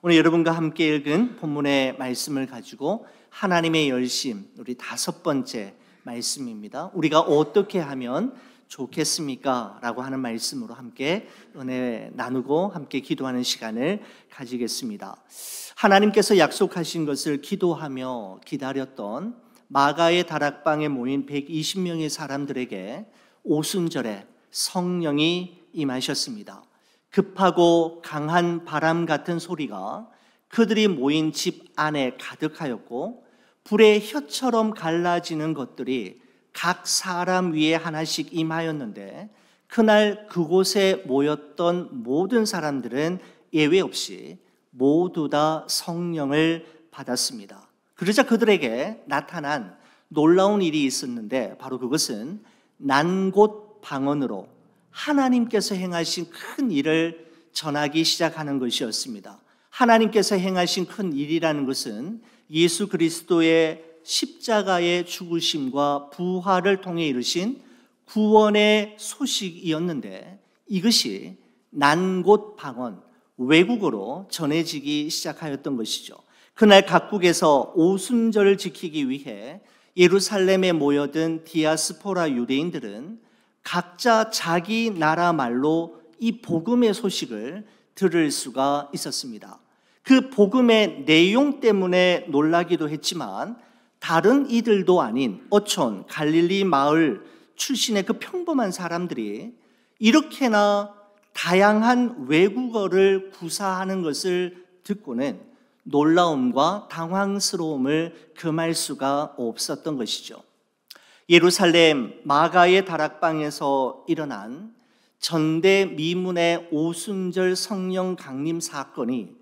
오늘 여러분과 함께 읽은 본문의 말씀을 가지고 하나님의 열심, 우리 5번째 말씀입니다. 우리가 어떻게 하면 좋겠습니까? 라고 하는 말씀으로 함께 은혜 나누고 함께 기도하는 시간을 가지겠습니다. 하나님께서 약속하신 것을 기도하며 기다렸던 마가의 다락방에 모인 120명의 사람들에게 오순절에 성령이 임하셨습니다. 급하고 강한 바람 같은 소리가 그들이 모인 집 안에 가득하였고, 불의 혀처럼 갈라지는 것들이 각 사람 위에 하나씩 임하였는데, 그날 그곳에 모였던 모든 사람들은 예외 없이 모두 다 성령을 받았습니다. 그러자 그들에게 나타난 놀라운 일이 있었는데, 바로 그것은 난곳 방언으로 하나님께서 행하신 큰 일을 전하기 시작하는 것이었습니다. 하나님께서 행하신 큰 일이라는 것은 예수 그리스도의 십자가의 죽으심과 부활을 통해 이루신 구원의 소식이었는데, 이것이 난곳 방언, 외국어로 전해지기 시작하였던 것이죠. 그날 각국에서 오순절을 지키기 위해 예루살렘에 모여든 디아스포라 유대인들은 각자 자기 나라 말로 이 복음의 소식을 들을 수가 있었습니다. 그 복음의 내용 때문에 놀라기도 했지만, 다른 이들도 아닌 어촌 갈릴리 마을 출신의 그 평범한 사람들이 이렇게나 다양한 외국어를 구사하는 것을 듣고는 놀라움과 당황스러움을 금할 수가 없었던 것이죠. 예루살렘 마가의 다락방에서 일어난 전대미문의 오순절 성령 강림 사건이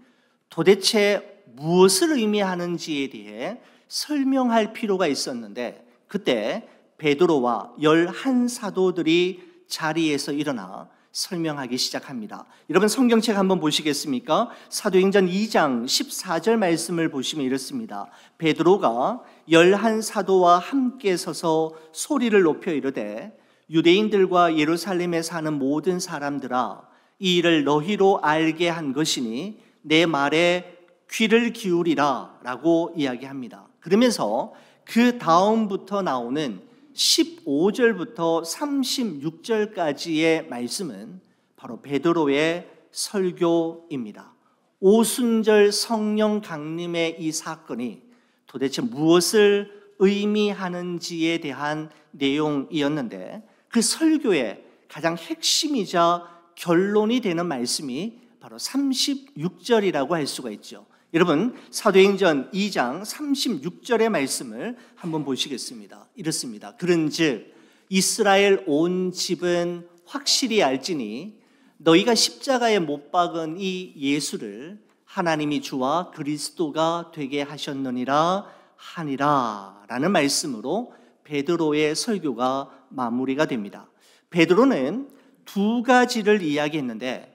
도대체 무엇을 의미하는지에 대해 설명할 필요가 있었는데, 그때 베드로와 11사도들이 자리에서 일어나 설명하기 시작합니다. 여러분 성경책 한번 보시겠습니까? 사도행전 2장 14절 말씀을 보시면 이렇습니다. 베드로가 11사도와 함께 서서 소리를 높여 이르되, 유대인들과 예루살렘에 사는 모든 사람들아, 이 일을 너희로 알게 한 것이니 내 말에 귀를 기울이라 라고 이야기합니다. 그러면서 그 다음부터 나오는 15절부터 36절까지의 말씀은 바로 베드로의 설교입니다. 오순절 성령 강림의 이 사건이 도대체 무엇을 의미하는지에 대한 내용이었는데, 그 설교의 가장 핵심이자 결론이 되는 말씀이 바로 36절이라고 할 수가 있죠. 여러분 사도행전 2장 36절의 말씀을 한번 보시겠습니다. 이렇습니다. 그런즉 이스라엘 온 집은 확실히 알지니 너희가 십자가에 못 박은 이 예수를 하나님이 주와 그리스도가 되게 하셨느니라 하니라 라는 말씀으로 베드로의 설교가 마무리가 됩니다. 베드로는 두 가지를 이야기했는데,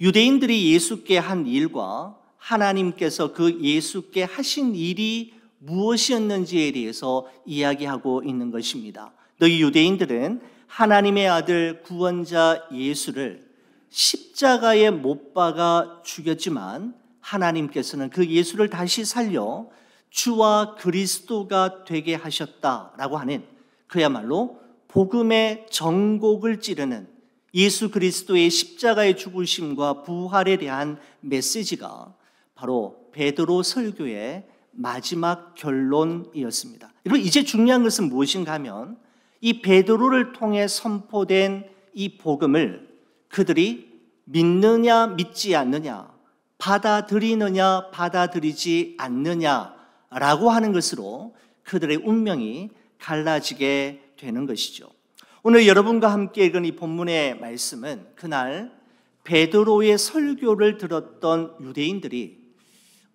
유대인들이 예수께 한 일과 하나님께서 그 예수께 하신 일이 무엇이었는지에 대해서 이야기하고 있는 것입니다. 너희 유대인들은 하나님의 아들 구원자 예수를 십자가에 못 박아 죽였지만, 하나님께서는 그 예수를 다시 살려 주와 그리스도가 되게 하셨다라고 하는, 그야말로 복음의 전곡을 찌르는 예수 그리스도의 십자가의 죽으심과 부활에 대한 메시지가 바로 베드로 설교의 마지막 결론이었습니다. 여러분 이제 중요한 것은 무엇인가 하면, 이 베드로를 통해 선포된 이 복음을 그들이 믿느냐 믿지 않느냐, 받아들이느냐 받아들이지 않느냐라고 하는 것으로 그들의 운명이 갈라지게 되는 것이죠. 오늘 여러분과 함께 읽은 이 본문의 말씀은 그날 베드로의 설교를 들었던 유대인들이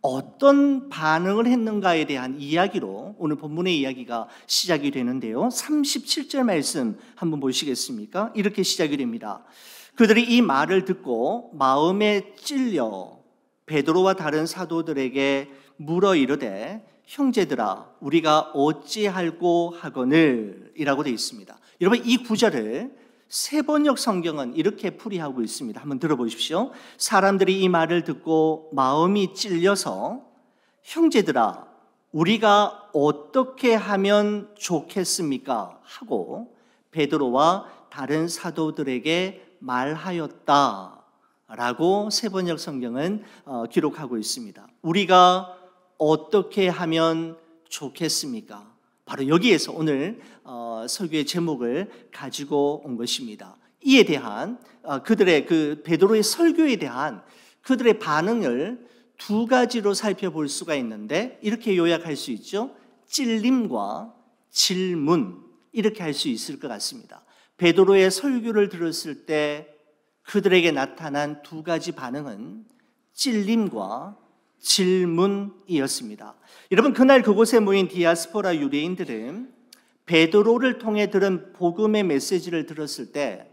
어떤 반응을 했는가에 대한 이야기로 오늘 본문의 이야기가 시작이 되는데요. 37절 말씀 한번 보시겠습니까? 이렇게 시작이 됩니다. 그들이 이 말을 듣고 마음에 찔려 베드로와 다른 사도들에게 물어 이르되, 형제들아 우리가 어찌할꼬 하거늘 이라고 되어 있습니다. 여러분 이 구절을 세번역 성경은 이렇게 풀이하고 있습니다. 한번 들어보십시오. 사람들이 이 말을 듣고 마음이 찔려서 형제들아 우리가 어떻게 하면 좋겠습니까? 하고 베드로와 다른 사도들에게 말하였다 라고 세번역 성경은 기록하고 있습니다. 우리가 어떻게 하면 좋겠습니까? 바로 여기에서 오늘 설교의 제목을 가지고 온 것입니다. 이에 대한 그들의 그 베드로의 설교에 대한 그들의 반응을 두 가지로 살펴볼 수가 있는데 이렇게 요약할 수 있죠. 찔림과 질문 이렇게 할 수 있을 것 같습니다. 베드로의 설교를 들었을 때 그들에게 나타난 두 가지 반응은 찔림과 질문이었습니다. 여러분 그날 그곳에 모인 디아스포라 유대인들은 베드로를 통해 들은 복음의 메시지를 들었을 때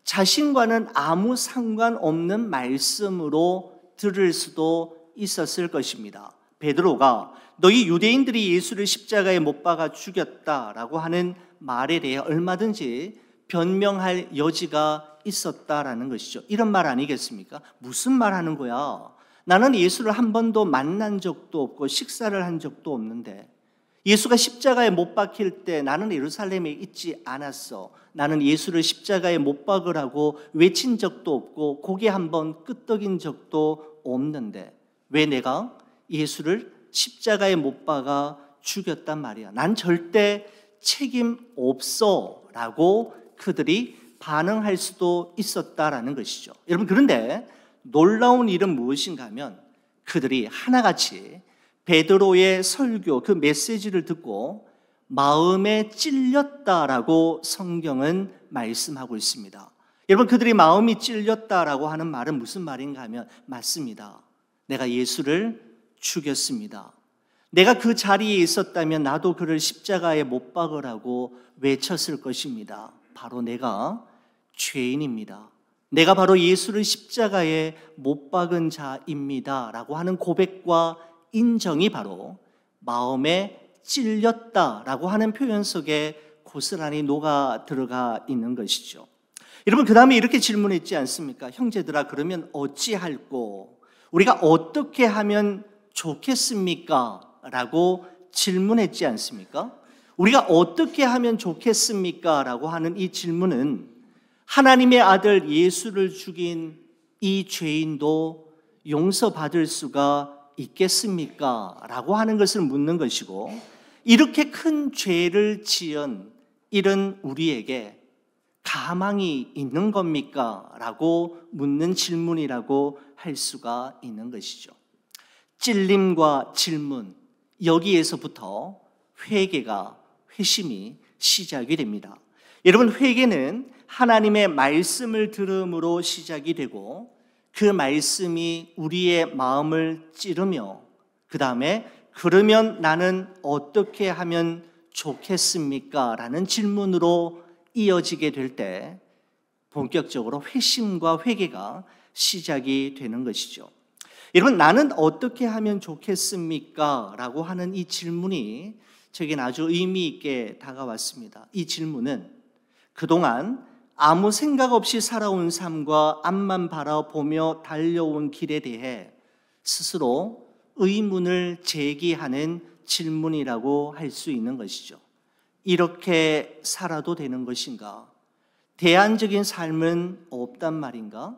자신과는 아무 상관없는 말씀으로 들을 수도 있었을 것입니다. 베드로가 너희 유대인들이 예수를 십자가에 못 박아 죽였다라고 하는 말에 대해 얼마든지 변명할 여지가 있었다라는 것이죠. 이런 말 아니겠습니까? 무슨 말 하는 거야? 나는 예수를 한 번도 만난 적도 없고 식사를 한 적도 없는데 예수가 십자가에 못 박힐 때 나는 예루살렘에 있지 않았어. 나는 예수를 십자가에 못 박으라고 외친 적도 없고 고개 한번 끄덕인 적도 없는데 왜 내가 예수를 십자가에 못 박아 죽였단 말이야. 난 절대 책임 없어 라고 그들이 반응할 수도 있었다라는 것이죠. 여러분 그런데 놀라운 일은 무엇인가 하면 그들이 하나같이 베드로의 설교 그 메시지를 듣고 마음에 찔렸다라고 성경은 말씀하고 있습니다. 여러분 그들이 마음이 찔렸다라고 하는 말은 무슨 말인가 하면 맞습니다. 내가 예수를 죽였습니다. 내가 그 자리에 있었다면 나도 그를 십자가에 못 박으라고 외쳤을 것입니다. 바로 내가 죄인입니다. 내가 바로 예수를 십자가에 못 박은 자입니다 라고 하는 고백과 인정이 바로 마음에 찔렸다라고 하는 표현 속에 고스란히 녹아 들어가 있는 것이죠. 여러분 그 다음에 이렇게 질문했지 않습니까? 형제들아 그러면 어찌할꼬? 우리가 어떻게 하면 좋겠습니까? 라고 질문했지 않습니까? 우리가 어떻게 하면 좋겠습니까? 라고 하는 이 질문은 하나님의 아들 예수를 죽인 이 죄인도 용서받을 수가 있겠습니까? 라고 하는 것을 묻는 것이고 이렇게 큰 죄를 지은 이런 우리에게 가망이 있는 겁니까? 라고 묻는 질문이라고 할 수가 있는 것이죠. 찔림과 질문 여기에서부터 회개가 회심이 시작이 됩니다. 여러분 회개는 하나님의 말씀을 들음으로 시작이 되고 그 말씀이 우리의 마음을 찌르며 그 다음에 그러면 나는 어떻게 하면 좋겠습니까? 라는 질문으로 이어지게 될 때 본격적으로 회심과 회개가 시작이 되는 것이죠. 여러분 나는 어떻게 하면 좋겠습니까? 라고 하는 이 질문이 저에겐 아주 의미 있게 다가왔습니다. 이 질문은 그동안 아무 생각 없이 살아온 삶과 앞만 바라보며 달려온 길에 대해 스스로 의문을 제기하는 질문이라고 할 수 있는 것이죠. 이렇게 살아도 되는 것인가? 대안적인 삶은 없단 말인가?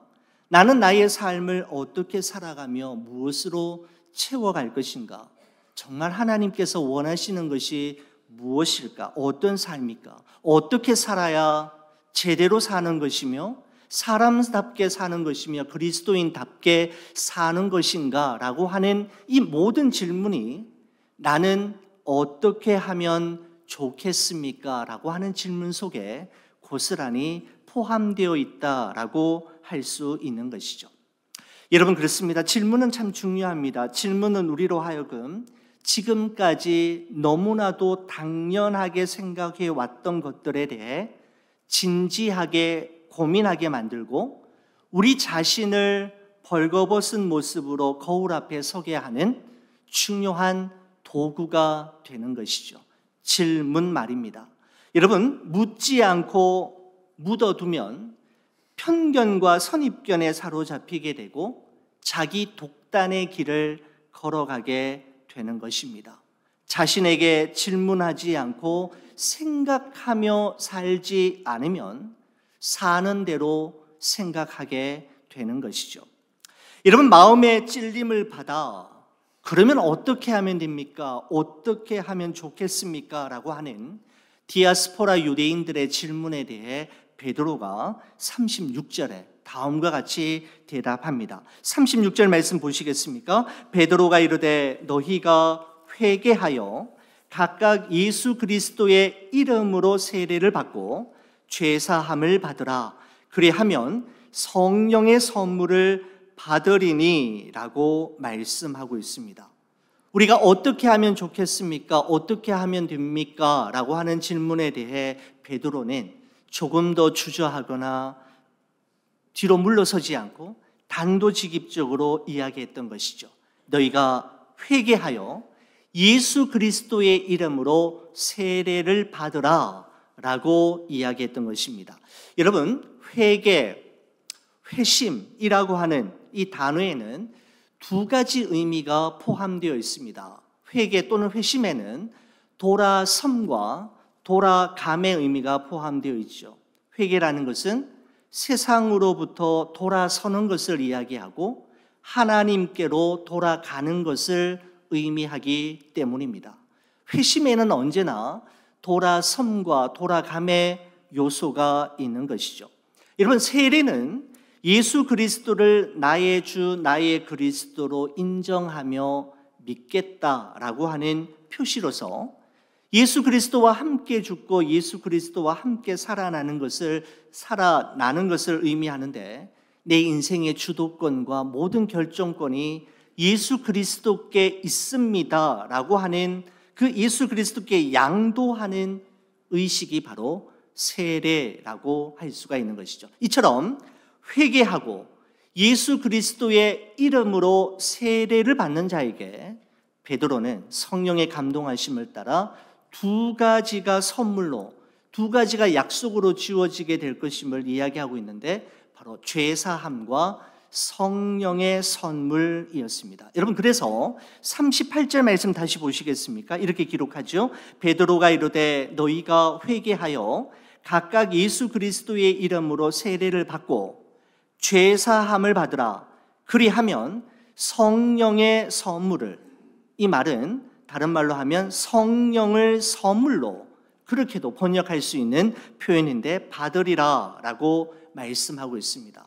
나는 나의 삶을 어떻게 살아가며 무엇으로 채워갈 것인가? 정말 하나님께서 원하시는 것이 무엇일까? 어떤 삶일까? 어떻게 살아야 제대로 사는 것이며 사람답게 사는 것이며 그리스도인답게 사는 것인가? 라고 하는 이 모든 질문이 나는 어떻게 하면 좋겠습니까? 라고 하는 질문 속에 고스란히 포함되어 있다라고 할 수 있는 것이죠. 여러분 그렇습니다. 질문은 참 중요합니다. 질문은 우리로 하여금 지금까지 너무나도 당연하게 생각해 왔던 것들에 대해 진지하게 고민하게 만들고 우리 자신을 벌거벗은 모습으로 거울 앞에 서게 하는 중요한 도구가 되는 것이죠. 질문 말입니다. 여러분 묻지 않고 묻어두면 편견과 선입견에 사로잡히게 되고 자기 독단의 길을 걸어가게 되는 것입니다. 자신에게 질문하지 않고 생각하며 살지 않으면 사는 대로 생각하게 되는 것이죠. 여러분, 마음의 찔림을 받아 그러면 어떻게 하면 됩니까? 어떻게 하면 좋겠습니까? 라고 하는 디아스포라 유대인들의 질문에 대해 베드로가 36절에 다음과 같이 대답합니다. 36절 말씀 보시겠습니까? 베드로가 이르되 너희가 회개하여 각각 예수 그리스도의 이름으로 세례를 받고 죄사함을 받으라. 그리하면 성령의 선물을 받으리니 라고 말씀하고 있습니다. 우리가 어떻게 하면 좋겠습니까? 어떻게 하면 됩니까? 라고 하는 질문에 대해 베드로는 조금 더 주저하거나 뒤로 물러서지 않고 단도직입적으로 이야기했던 것이죠. 너희가 회개하여 예수 그리스도의 이름으로 세례를 받으라 라고 이야기했던 것입니다. 여러분, 회개, 회심이라고 하는 이 단어에는 두 가지 의미가 포함되어 있습니다. 회개 또는 회심에는 돌아섬과 돌아감의 의미가 포함되어 있죠. 회개라는 것은 세상으로부터 돌아서는 것을 이야기하고 하나님께로 돌아가는 것을 의미하기 때문입니다. 회심에는 언제나 돌아섬과 돌아감의 요소가 있는 것이죠. 여러분, 세례는 예수 그리스도를 나의 주, 나의 그리스도로 인정하며 믿겠다라고 하는 표시로서 예수 그리스도와 함께 죽고 예수 그리스도와 함께 살아나는 것을 의미하는데 내 인생의 주도권과 모든 결정권이 예수 그리스도께 있습니다라고 하는 그 예수 그리스도께 양도하는 의식이 바로 세례라고 할 수가 있는 것이죠. 이처럼 회개하고 예수 그리스도의 이름으로 세례를 받는 자에게 베드로는 성령의 감동하심을 따라 두 가지가 선물로, 두 가지가 약속으로 주어지게 될 것임을 이야기하고 있는데 바로 죄사함과 성령의 선물이었습니다. 여러분, 그래서 38절 말씀 다시 보시겠습니까? 이렇게 기록하죠. 베드로가 이르되 너희가 회개하여 각각 예수 그리스도의 이름으로 세례를 받고 죄사함을 받으라. 그리하면 성령의 선물을, 이 말은 다른 말로 하면 성령을 선물로, 그렇게도 번역할 수 있는 표현인데 받으리라 라고 말씀하고 있습니다.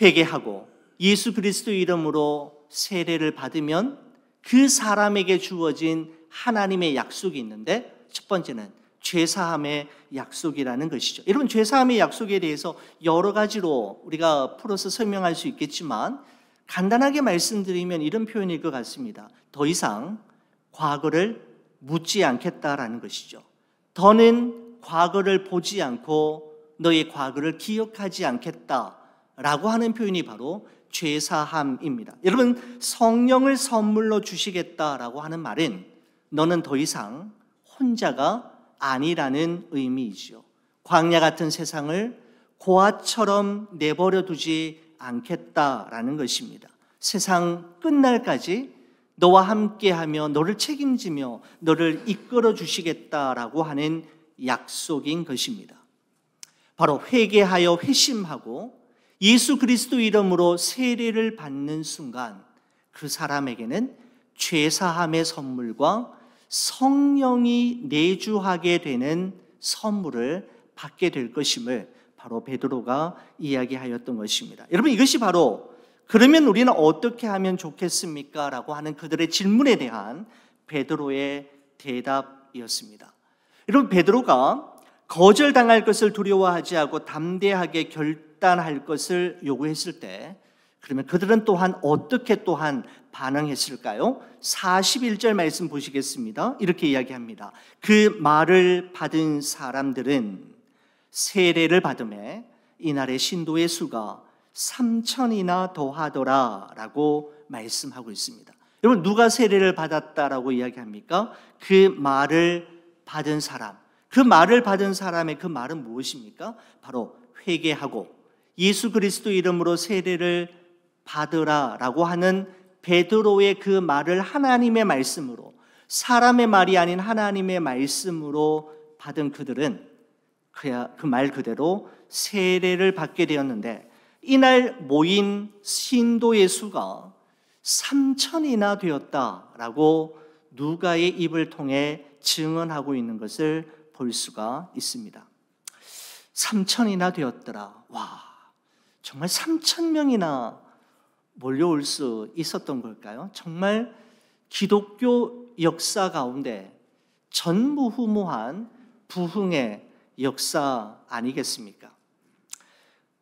회개하고 예수 그리스도 이름으로 세례를 받으면 그 사람에게 주어진 하나님의 약속이 있는데 첫 번째는 죄사함의 약속이라는 것이죠. 여러분, 죄사함의 약속에 대해서 여러 가지로 우리가 풀어서 설명할 수 있겠지만 간단하게 말씀드리면 이런 표현일 것 같습니다. 더 이상 과거를 묻지 않겠다라는 것이죠. 더는 과거를 보지 않고 너의 과거를 기억하지 않겠다라고 하는 표현이 바로 죄사함입니다. 여러분, 성령을 선물로 주시겠다라고 하는 말은 너는 더 이상 혼자가 아니라는 의미이죠. 광야 같은 세상을 고아처럼 내버려 두지 않겠다라는 것입니다. 세상 끝날까지 너와 함께하며 너를 책임지며 너를 이끌어 주시겠다라고 하는 약속인 것입니다. 바로 회개하여 회심하고 예수 그리스도 이름으로 세례를 받는 순간 그 사람에게는 죄사함의 선물과 성령이 내주하게 되는 선물을 받게 될 것임을 바로 베드로가 이야기하였던 것입니다. 여러분, 이것이 바로 그러면 우리는 어떻게 하면 좋겠습니까? 라고 하는 그들의 질문에 대한 베드로의 대답이었습니다. 여러분, 베드로가 거절당할 것을 두려워하지 않고 담대하게 결단할 것을 요구했을 때 그러면 그들은 또한 어떻게 또한 반응했을까요? 41절 말씀 보시겠습니다. 이렇게 이야기합니다. 그 말을 받은 사람들은 세례를 받음에 이날의 신도의 수가 3,000이나 더하더라 라고 말씀하고 있습니다. 여러분, 누가 세례를 받았다라고 이야기합니까? 그 말을 받은 사람, 그 말을 받은 사람의 그 말은 무엇입니까? 바로 회개하고 예수 그리스도 이름으로 세례를 받으라라고 하는 베드로의 그 말을 하나님의 말씀으로, 사람의 말이 아닌 하나님의 말씀으로 받은 그들은 그 말 그대로 세례를 받게 되었는데, 이날 모인 신도의 수가 3,000이나 되었다라고 누가의 입을 통해 증언하고 있는 것을 볼 수가 있습니다. 3,000이나 되었더라. 와, 정말 3,000명이나 몰려올 수 있었던 걸까요? 정말 기독교 역사 가운데 전무후무한 부흥의 역사 아니겠습니까?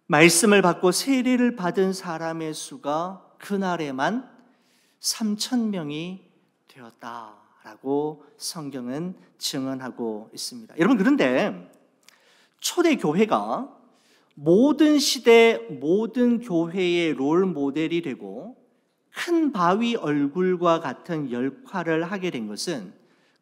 말씀을 받고 세례를 받은 사람의 수가 그날에만 3,000명이 되었다라고 성경은 증언하고 있습니다. 여러분, 그런데 초대교회가 모든 시대 모든 교회의 롤 모델이 되고 큰 바위 얼굴과 같은 역할을 하게 된 것은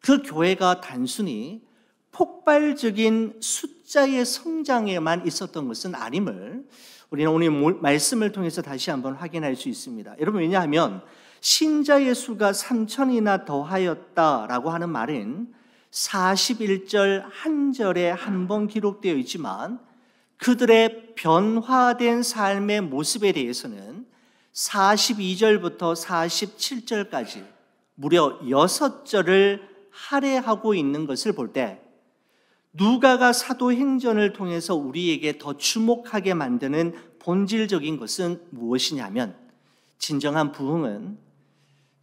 그 교회가 단순히 폭발적인 숫자의 성장에만 있었던 것은 아님을 우리는 오늘 말씀을 통해서 다시 한번 확인할 수 있습니다. 여러분, 왜냐하면 신자의 수가 3,000이나 더하였다라고 하는 말은 41절 한 절에 한 번 기록되어 있지만 그들의 변화된 삶의 모습에 대해서는 42절부터 47절까지 무려 6절을 할애하고 있는 것을 볼 때 누가가 사도행전을 통해서 우리에게 더 주목하게 만드는 본질적인 것은 무엇이냐면, 진정한 부흥은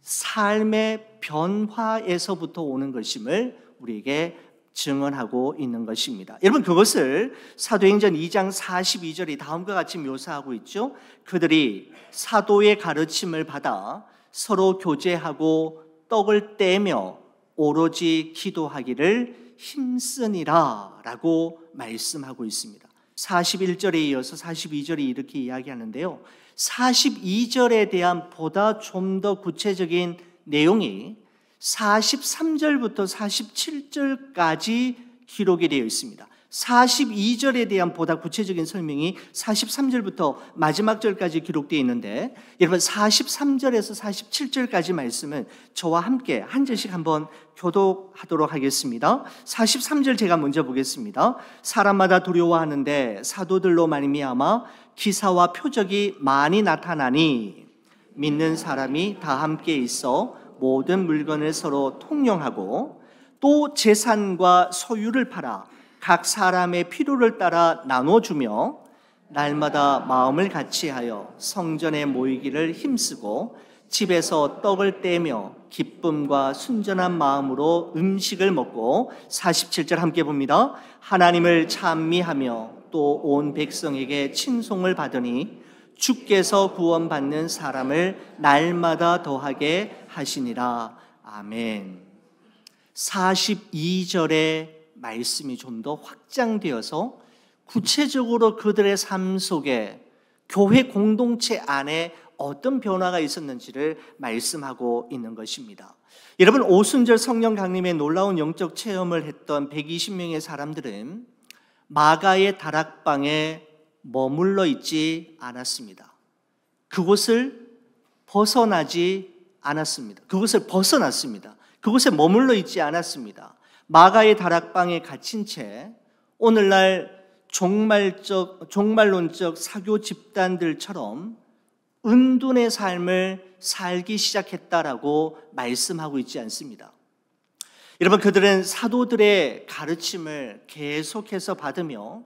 삶의 변화에서부터 오는 것임을 우리에게 증언하고 있는 것입니다. 여러분, 그것을 사도행전 2장 42절이 다음과 같이 묘사하고 있죠. 그들이 사도의 가르침을 받아 서로 교제하고 떡을 떼며 오로지 기도하기를 힘쓰니라 라고 말씀하고 있습니다. 41절에 이어서 42절이 이렇게 이야기하는데요, 42절에 대한 보다 좀 더 구체적인 내용이 43절부터 47절까지 기록이 되어 있습니다. 42절에 대한 보다 구체적인 설명이 43절부터 마지막 절까지 기록되어 있는데, 여러분 43절에서 47절까지 말씀은 저와 함께 한 절씩 한번 교독하도록 하겠습니다. 43절 제가 먼저 보겠습니다. 사람마다 두려워하는데 사도들로 말미암아 기사와 표적이 많이 나타나니 믿는 사람이 다 함께 있어 모든 물건을 서로 통용하고 또 재산과 소유를 팔아 각 사람의 필요를 따라 나눠주며 날마다 마음을 같이하여 성전에 모이기를 힘쓰고 집에서 떡을 떼며 기쁨과 순전한 마음으로 음식을 먹고, 47절 함께 봅니다. 하나님을 찬미하며 또 온 백성에게 친송을 받으니 주께서 구원받는 사람을 날마다 더하게 하시니라. 아멘. 42절의 말씀이 좀 더 확장되어서 구체적으로 그들의 삶 속에 교회 공동체 안에 어떤 변화가 있었는지를 말씀하고 있는 것입니다. 여러분, 오순절 성령 강림의 놀라운 영적 체험을 했던 120명의 사람들은 마가의 다락방에 머물러 있지 않았습니다. 그곳을 벗어나지 않았습니다. 그곳을 벗어났습니다. 그곳에 머물러 있지 않았습니다. 마가의 다락방에 갇힌 채 오늘날 종말론적 사교 집단들처럼 은둔의 삶을 살기 시작했다라고 말씀하고 있지 않습니다. 여러분, 그들은 사도들의 가르침을 계속해서 받으며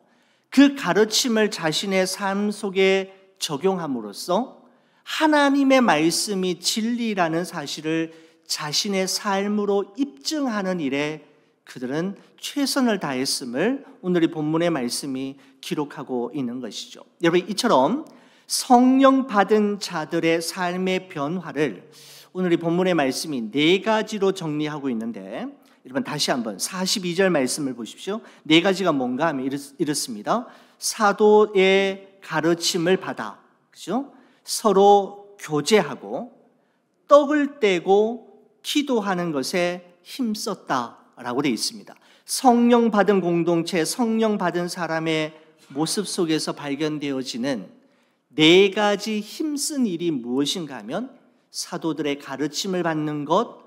그 가르침을 자신의 삶 속에 적용함으로써 하나님의 말씀이 진리라는 사실을 자신의 삶으로 입증하는 일에 그들은 최선을 다했음을 오늘의 본문의 말씀이 기록하고 있는 것이죠. 여러분, 이처럼 성령 받은 자들의 삶의 변화를 오늘의 본문의 말씀이 4가지로 정리하고 있는데, 여러분 다시 한번 42절 말씀을 보십시오. 4가지가 뭔가 하면 이렇습니다. 사도의 가르침을 받아, 그죠? 서로 교제하고 떡을 떼고 기도하는 것에 힘썼다라고 되어 있습니다. 성령 받은 공동체, 성령 받은 사람의 모습 속에서 발견되어지는 네 가지 힘쓴 일이 무엇인가 하면 사도들의 가르침을 받는 것,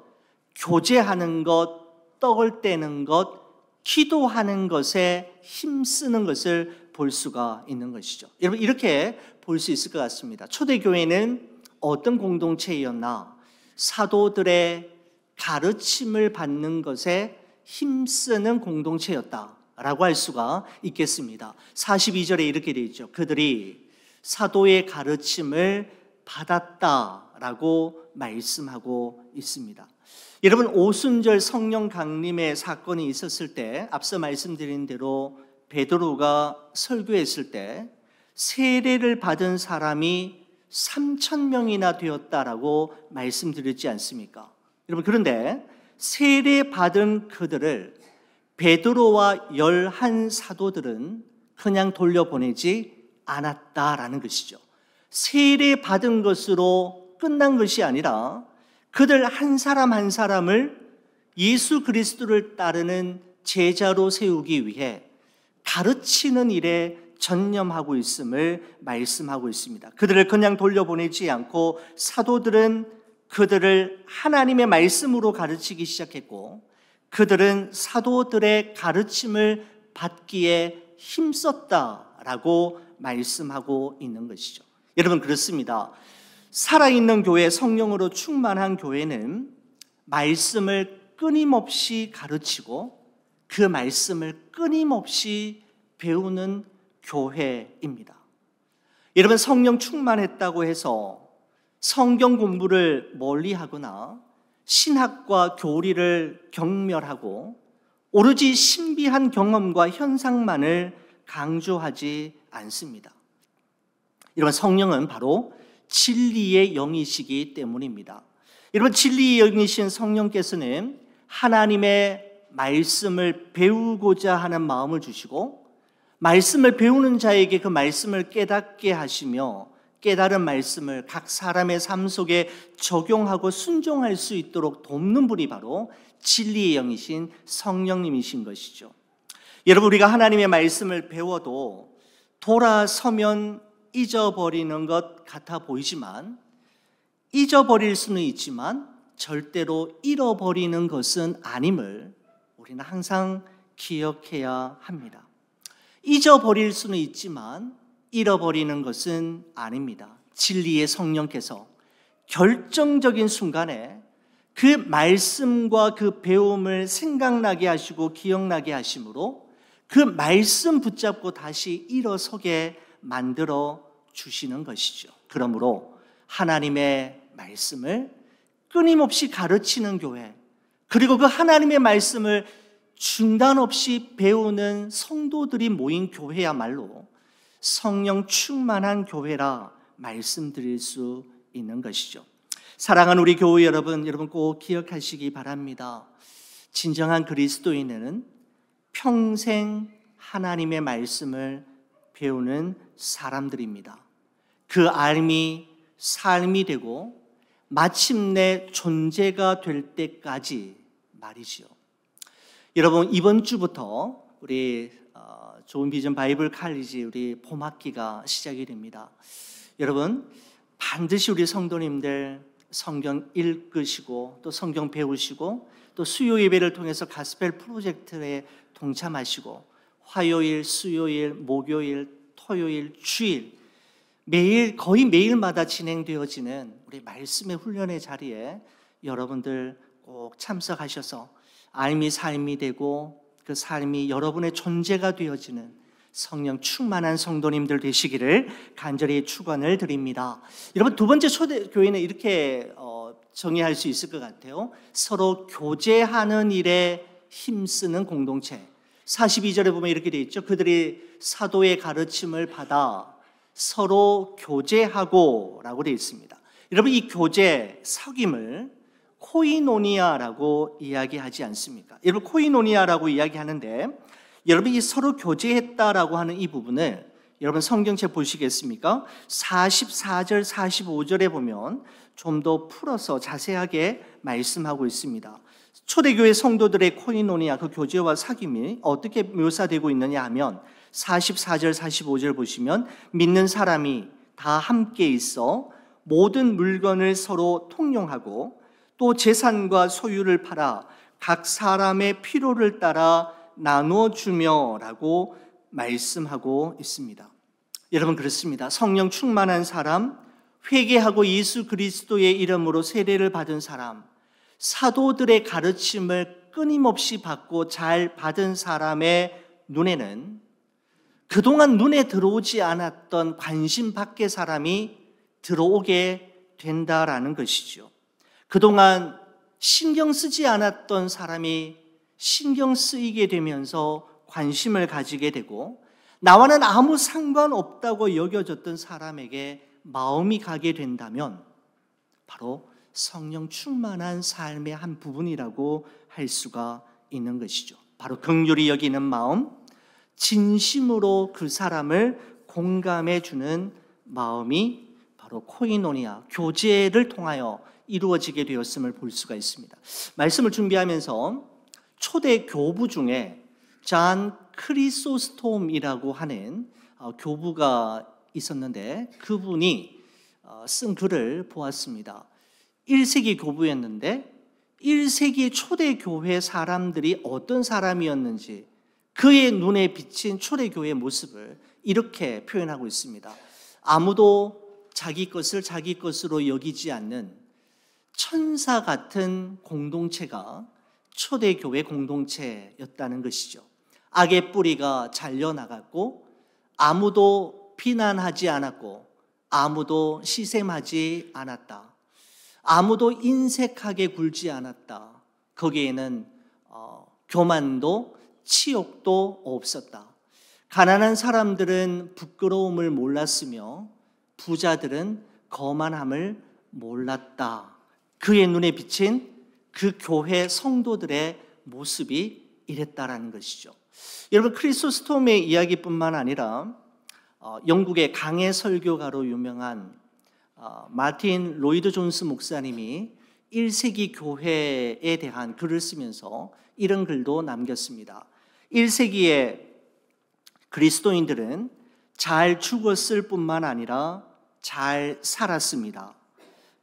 교제하는 것, 떡을 떼는 것, 기도하는 것에 힘쓰는 것을 볼 수가 있는 것이죠. 여러분, 이렇게 볼 수 있을 것 같습니다. 초대교회는 어떤 공동체였나? 사도들의 가르침을 받는 것에 힘쓰는 공동체였다라고 할 수가 있겠습니다. 42절에 이렇게 되어 있죠. 그들이 사도의 가르침을 받았다라고 말씀하고 있습니다. 여러분, 오순절 성령 강림의 사건이 있었을 때 앞서 말씀드린 대로 베드로가 설교했을 때 세례를 받은 사람이 3,000명이나 되었다라고 말씀드렸지 않습니까? 여러분, 그런데 세례 받은 그들을 베드로와 11 사도들은 그냥 돌려보내지 않았다라는 것이죠. 세례 받은 것으로 끝난 것이 아니라 그들 한 사람 한 사람을 예수 그리스도를 따르는 제자로 세우기 위해 가르치는 일에 전념하고 있음을 말씀하고 있습니다. 그들을 그냥 돌려보내지 않고 사도들은 그들을 하나님의 말씀으로 가르치기 시작했고 그들은 사도들의 가르침을 받기에 힘썼다라고 말씀하고 있는 것이죠. 여러분, 그렇습니다. 살아있는 교회, 성령으로 충만한 교회는 말씀을 끊임없이 가르치고 그 말씀을 끊임없이 배우는 교회입니다. 여러분, 성령 충만했다고 해서 성경 공부를 멀리하거나 신학과 교리를 경멸하고 오로지 신비한 경험과 현상만을 강조하지 않습니다. 여러분, 성령은 바로 진리의 영이시기 때문입니다. 여러분, 진리의 영이신 성령께서는 하나님의 말씀을 배우고자 하는 마음을 주시고 말씀을 배우는 자에게 그 말씀을 깨닫게 하시며 깨달은 말씀을 각 사람의 삶 속에 적용하고 순종할 수 있도록 돕는 분이 바로 진리의 영이신 성령님이신 것이죠. 여러분, 우리가 하나님의 말씀을 배워도 돌아서면 잊어버리는 것 같아 보이지만 잊어버릴 수는 있지만 절대로 잃어버리는 것은 아님을 우리는 항상 기억해야 합니다. 잊어버릴 수는 있지만 잃어버리는 것은 아닙니다. 진리의 성령께서 결정적인 순간에 그 말씀과 그 배움을 생각나게 하시고 기억나게 하심으로 그 말씀 붙잡고 다시 일어서게 만들어 주시는 것이죠. 그러므로 하나님의 말씀을 끊임없이 가르치는 교회, 그리고 그 하나님의 말씀을 중단 없이 배우는 성도들이 모인 교회야말로 성령 충만한 교회라 말씀드릴 수 있는 것이죠. 사랑하는 우리 교회 여러분 꼭 기억하시기 바랍니다. 진정한 그리스도인은 평생 하나님의 말씀을 배우는 사람들입니다. 그 알미 삶이 되고 마침내 존재가 될 때까지 말이지요. 여러분, 이번 주부터 우리 좋은 비전 바이블 칼리지 우리 봄학기가 시작이 됩니다. 여러분, 반드시 우리 성도님들 성경 읽으시고 또 성경 배우시고 또 수요 예배를 통해서 가스펠 프로젝트에 동참하시고 화요일, 수요일, 목요일, 토요일, 주일 매일 거의 매일마다 진행되어지는 우리 말씀의 훈련의 자리에 여러분들 꼭 참석하셔서 알미 삶이 되고 그 삶이 여러분의 존재가 되어지는 성령 충만한 성도님들 되시기를 간절히 축원을 드립니다. 여러분, 두 번째 초대교회는 이렇게 정의할 수 있을 것 같아요. 서로 교제하는 일에 힘쓰는 공동체. 42절에 보면 이렇게 되어 있죠. 그들이 사도의 가르침을 받아 서로 교제하고 라고 되어 있습니다. 여러분, 이 교제, 사귐을 코이노니아라고 이야기하지 않습니까? 여러분, 코이노니아라고 이야기하는데 여러분, 이 서로 교제했다라고 하는 이 부분을 여러분 성경책 보시겠습니까? 44절, 45절에 보면 좀 더 풀어서 자세하게 말씀하고 있습니다. 초대교회 성도들의 코이노니아, 그 교제와 사귐이 어떻게 묘사되고 있느냐 하면 44절, 45절 보시면 믿는 사람이 다 함께 있어 모든 물건을 서로 통용하고 또 재산과 소유를 팔아 각 사람의 필요를 따라 나누어주며 라고 말씀하고 있습니다. 여러분, 그렇습니다. 성령 충만한 사람, 회개하고 예수 그리스도의 이름으로 세례를 받은 사람, 사도들의 가르침을 끊임없이 받고 잘 받은 사람의 눈에는 그동안 눈에 들어오지 않았던 관심 밖의 사람이 들어오게 된다라는 것이죠. 그동안 신경 쓰지 않았던 사람이 신경 쓰이게 되면서 관심을 가지게 되고, 나와는 아무 상관없다고 여겨졌던 사람에게 마음이 가게 된다면 바로 성령 충만한 삶의 한 부분이라고 할 수가 있는 것이죠. 바로 긍휼히 여기는 마음, 진심으로 그 사람을 공감해 주는 마음이 바로 코이노니아, 교제를 통하여 이루어지게 되었음을 볼 수가 있습니다. 말씀을 준비하면서 초대 교부 중에 잔 크리소스톰이라고 하는 교부가 있었는데, 그분이 쓴 글을 보았습니다. 1세기 교부였는데 1세기 초대교회 사람들이 어떤 사람이었는지, 그의 눈에 비친 초대교회의 모습을 이렇게 표현하고 있습니다. 아무도 자기 것을 자기 것으로 여기지 않는 천사 같은 공동체가 초대교회 공동체였다는 것이죠. 악의 뿌리가 잘려나갔고 아무도 비난하지 않았고 아무도 시샘하지 않았다. 아무도 인색하게 굴지 않았다. 거기에는 교만도 치욕도 없었다. 가난한 사람들은 부끄러움을 몰랐으며 부자들은 거만함을 몰랐다. 그의 눈에 비친 그 교회 성도들의 모습이 이랬다라는 것이죠. 여러분, 크리소스톰의 이야기뿐만 아니라 영국의 강해 설교가로 유명한 마틴 로이드 존스 목사님이 1세기 교회에 대한 글을 쓰면서 이런 글도 남겼습니다. 1세기의 그리스도인들은 잘 죽었을 뿐만 아니라 잘 살았습니다.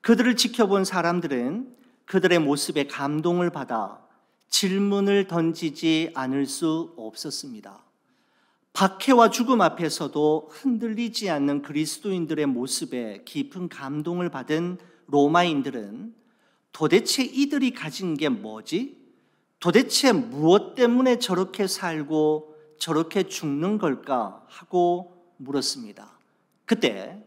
그들을 지켜본 사람들은 그들의 모습에 감동을 받아 질문을 던지지 않을 수 없었습니다. 박해와 죽음 앞에서도 흔들리지 않는 그리스도인들의 모습에 깊은 감동을 받은 로마인들은 도대체 이들이 가진 게 뭐지? 도대체 무엇 때문에 저렇게 살고 저렇게 죽는 걸까? 하고 물었습니다. 그때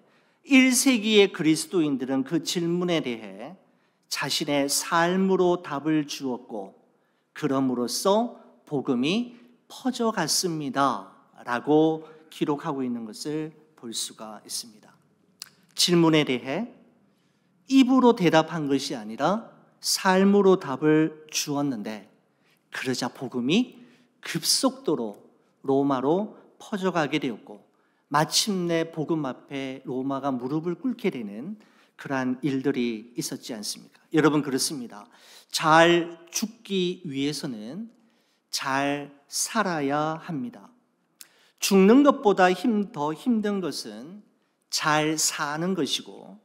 1세기의 그리스도인들은 그 질문에 대해 자신의 삶으로 답을 주었고, 그럼으로써 복음이 퍼져갔습니다 라고 기록하고 있는 것을 볼 수가 있습니다. 질문에 대해 입으로 대답한 것이 아니라 삶으로 답을 주었는데, 그러자 복음이 급속도로 로마로 퍼져가게 되었고, 마침내 복음 앞에 로마가 무릎을 꿇게 되는 그러한 일들이 있었지 않습니까? 여러분, 그렇습니다. 잘 죽기 위해서는 잘 살아야 합니다. 죽는 것보다 더 힘든 것은 잘 사는 것이고,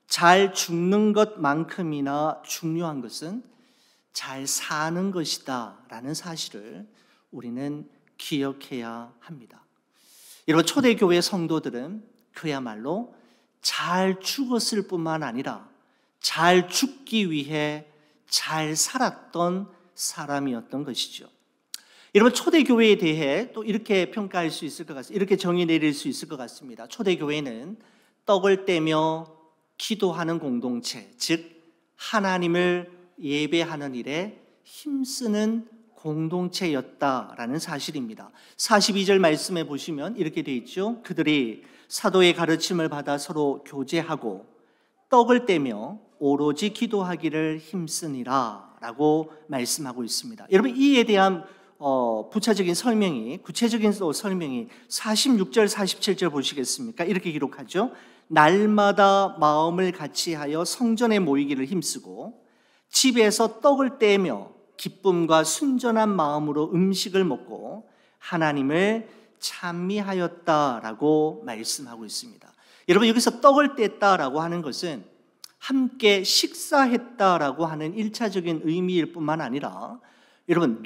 잘 죽는 것만큼이나 중요한 것은 잘 사는 것이다 라는 사실을 우리는 기억해야 합니다. 여러분, 초대교회 성도들은 그야말로 잘 죽었을 뿐만 아니라 잘 죽기 위해 잘 살았던 사람이었던 것이죠. 여러분, 초대교회에 대해 또 이렇게 평가할 수 있을 것 같습니다. 이렇게 정의 내릴 수 있을 것 같습니다. 초대교회는 떡을 떼며 기도하는 공동체, 즉 하나님을 예배하는 일에 힘쓰는 공동체였다라는 사실입니다. 42절 말씀에 보시면 이렇게 되어 있죠. 그들이 사도의 가르침을 받아 서로 교제하고 떡을 떼며 오로지 기도하기를 힘쓰니라 라고 말씀하고 있습니다. 여러분, 이에 대한 구체적인 설명이 46절 47절 보시겠습니까? 이렇게 기록하죠. 날마다 마음을 같이하여 성전에 모이기를 힘쓰고 집에서 떡을 떼며 기쁨과 순전한 마음으로 음식을 먹고 하나님을 찬미하였다라고 말씀하고 있습니다. 여러분, 여기서 떡을 뗐다라고 하는 것은 함께 식사했다라고 하는 1차적인 의미일 뿐만 아니라, 여러분,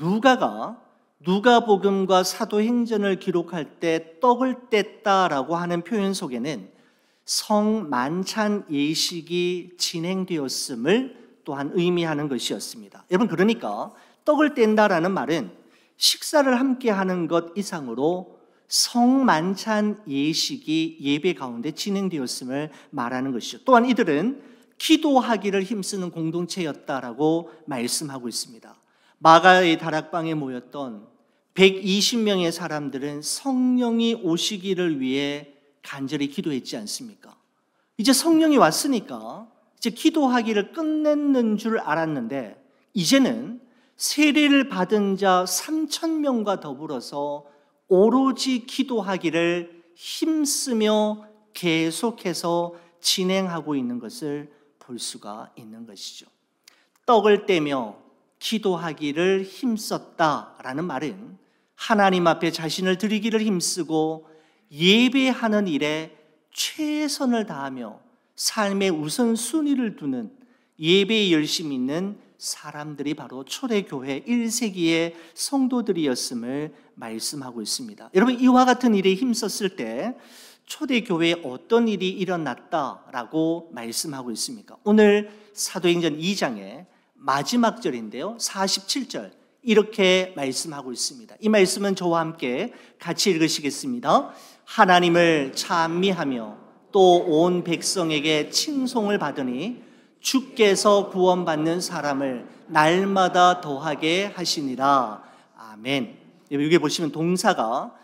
누가복음과 사도행전을 기록할 때 떡을 뗐다라고 하는 표현 속에는 성만찬 예식이 진행되었음을 또한 의미하는 것이었습니다. 여러분, 그러니까 떡을 뗀다라는 말은 식사를 함께 하는 것 이상으로 성만찬 예식이 예배 가운데 진행되었음을 말하는 것이죠. 또한 이들은 기도하기를 힘쓰는 공동체였다라고 말씀하고 있습니다. 마가의 다락방에 모였던 120명의 사람들은 성령이 오시기를 위해 간절히 기도했지 않습니까? 이제 성령이 왔으니까 이제 기도하기를 끝냈는 줄 알았는데, 이제는 세례를 받은 자 3,000명과 더불어서 오로지 기도하기를 힘쓰며 계속해서 진행하고 있는 것을 볼 수가 있는 것이죠. 떡을 떼며 기도하기를 힘썼다라는 말은 하나님 앞에 자신을 드리기를 힘쓰고 예배하는 일에 최선을 다하며 삶의 우선순위를 두는 예배에 열심히 있는 사람들이 바로 초대교회 1세기의 성도들이었음을 말씀하고 있습니다. 여러분, 이와 같은 일에 힘썼을 때 초대교회에 어떤 일이 일어났다라고 말씀하고 있습니까? 오늘 사도행전 2장의 마지막 절인데요, 47절 이렇게 말씀하고 있습니다. 이 말씀은 저와 함께 같이 읽으시겠습니다. 하나님을 찬미하며 또 온 백성에게 칭송을 받으니 주께서 구원받는 사람을 날마다 더하게 하시니라. 아멘. 여기 보시면 동사가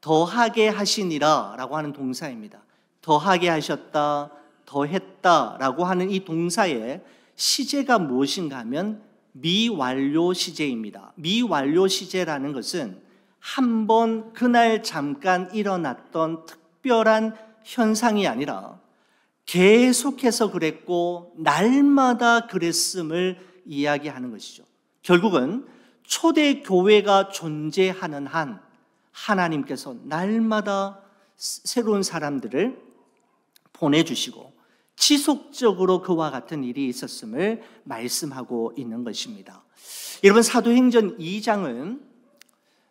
더하게 하시니라 라고 하는 동사입니다. 더하게 하셨다, 더했다 라고 하는 이 동사의 시제가 무엇인가 하면 미완료 시제입니다. 미완료 시제라는 것은 한 번 그날 잠깐 일어났던 특별한 현상이 아니라 계속해서 그랬고 날마다 그랬음을 이야기하는 것이죠. 결국은 초대교회가 존재하는 한 하나님께서 날마다 새로운 사람들을 보내주시고 지속적으로 그와 같은 일이 있었음을 말씀하고 있는 것입니다. 여러분, 사도행전 2장은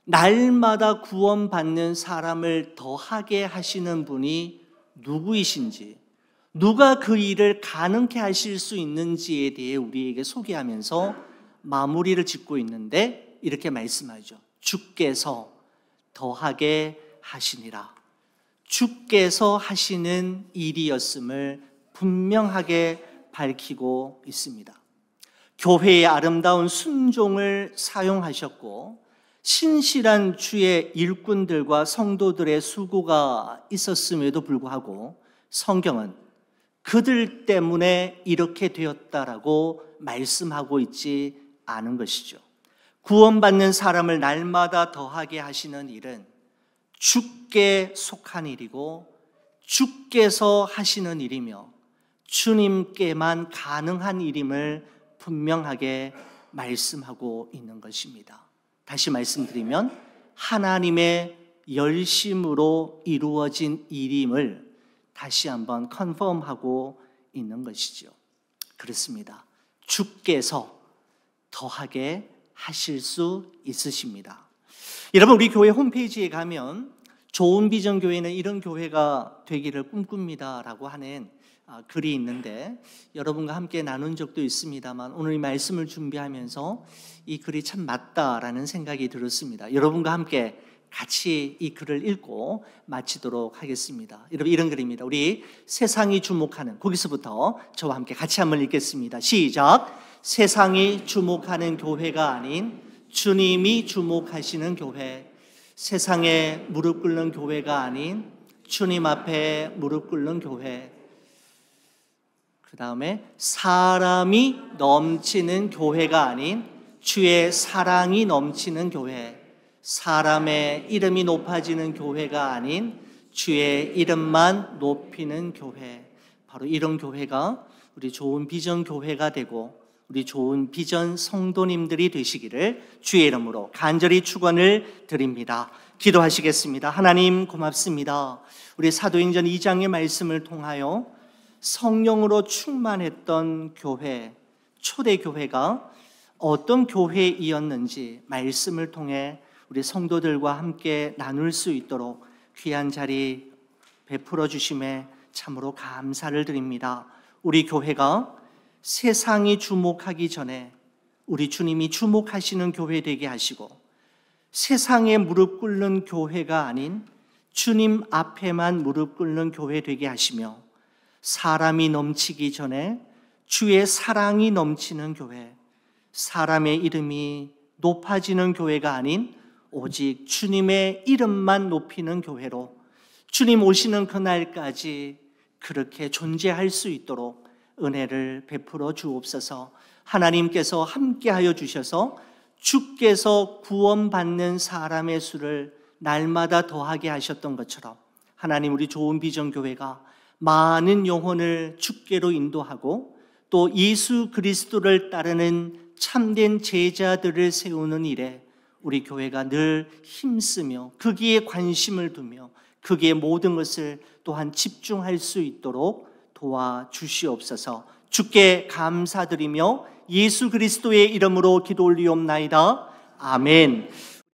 날마다 구원받는 사람을 더하게 하시는 분이 누구이신지, 누가 그 일을 가능케 하실 수 있는지에 대해 우리에게 소개하면서 마무리를 짓고 있는데 이렇게 말씀하죠. 주께서 더하게 하시니라. 주께서 하시는 일이었음을 분명하게 밝히고 있습니다. 교회의 아름다운 순종을 사용하셨고 신실한 주의 일꾼들과 성도들의 수고가 있었음에도 불구하고 성경은 그들 때문에 이렇게 되었다라고 말씀하고 있지 않은 것이죠. 구원받는 사람을 날마다 더하게 하시는 일은 주께 속한 일이고 주께서 하시는 일이며 주님께만 가능한 일임을 분명하게 말씀하고 있는 것입니다. 다시 말씀드리면 하나님의 열심으로 이루어진 일임을 다시 한번 컨펌하고 있는 것이죠. 그렇습니다. 주께서 더하게 하실 수 있으십니다. 여러분, 우리 교회 홈페이지에 가면 좋은 비전 교회는 이런 교회가 되기를 꿈꿉니다라고 하는 글이 있는데 여러분과 함께 나눈 적도 있습니다만 오늘 이 말씀을 준비하면서 이 글이 참 맞다라는 생각이 들었습니다. 여러분과 함께 같이 이 글을 읽고 마치도록 하겠습니다. 여러분, 이런 글입니다. 우리 세상이 주목하는, 거기서부터 저와 함께 같이 한번 읽겠습니다. 시작. 세상이 주목하는 교회가 아닌 주님이 주목하시는 교회, 세상에 무릎 꿇는 교회가 아닌 주님 앞에 무릎 꿇는 교회, 그 다음에 사람이 넘치는 교회가 아닌 주의 사랑이 넘치는 교회, 사람의 이름이 높아지는 교회가 아닌 주의 이름만 높이는 교회, 바로 이런 교회가 우리 좋은 비전 교회가 되고 우리 좋은 비전 성도님들이 되시기를 주의 이름으로 간절히 축원을 드립니다. 기도하시겠습니다. 하나님 고맙습니다. 우리 사도행전 2장의 말씀을 통하여 성령으로 충만했던 교회, 초대교회가 어떤 교회이었는지 말씀을 통해 우리 성도들과 함께 나눌 수 있도록 귀한 자리 베풀어 주심에 참으로 감사를 드립니다. 우리 교회가 세상이 주목하기 전에 우리 주님이 주목하시는 교회 되게 하시고, 세상에 무릎 꿇는 교회가 아닌 주님 앞에만 무릎 꿇는 교회 되게 하시며, 사람이 넘치기 전에 주의 사랑이 넘치는 교회, 사람의 이름이 높아지는 교회가 아닌 오직 주님의 이름만 높이는 교회로 주님 오시는 그날까지 그렇게 존재할 수 있도록 은혜를 베풀어 주옵소서. 하나님께서 함께하여 주셔서 주께서 구원받는 사람의 수를 날마다 더하게 하셨던 것처럼 하나님, 우리 좋은 비전교회가 많은 영혼을 주께로 인도하고 또 예수 그리스도를 따르는 참된 제자들을 세우는 일에 우리 교회가 늘 힘쓰며 거기에 관심을 두며 거기에 모든 것을 또한 집중할 수 있도록 도와주시옵소서. 주께 감사드리며 예수 그리스도의 이름으로 기도 올리옵나이다. 아멘.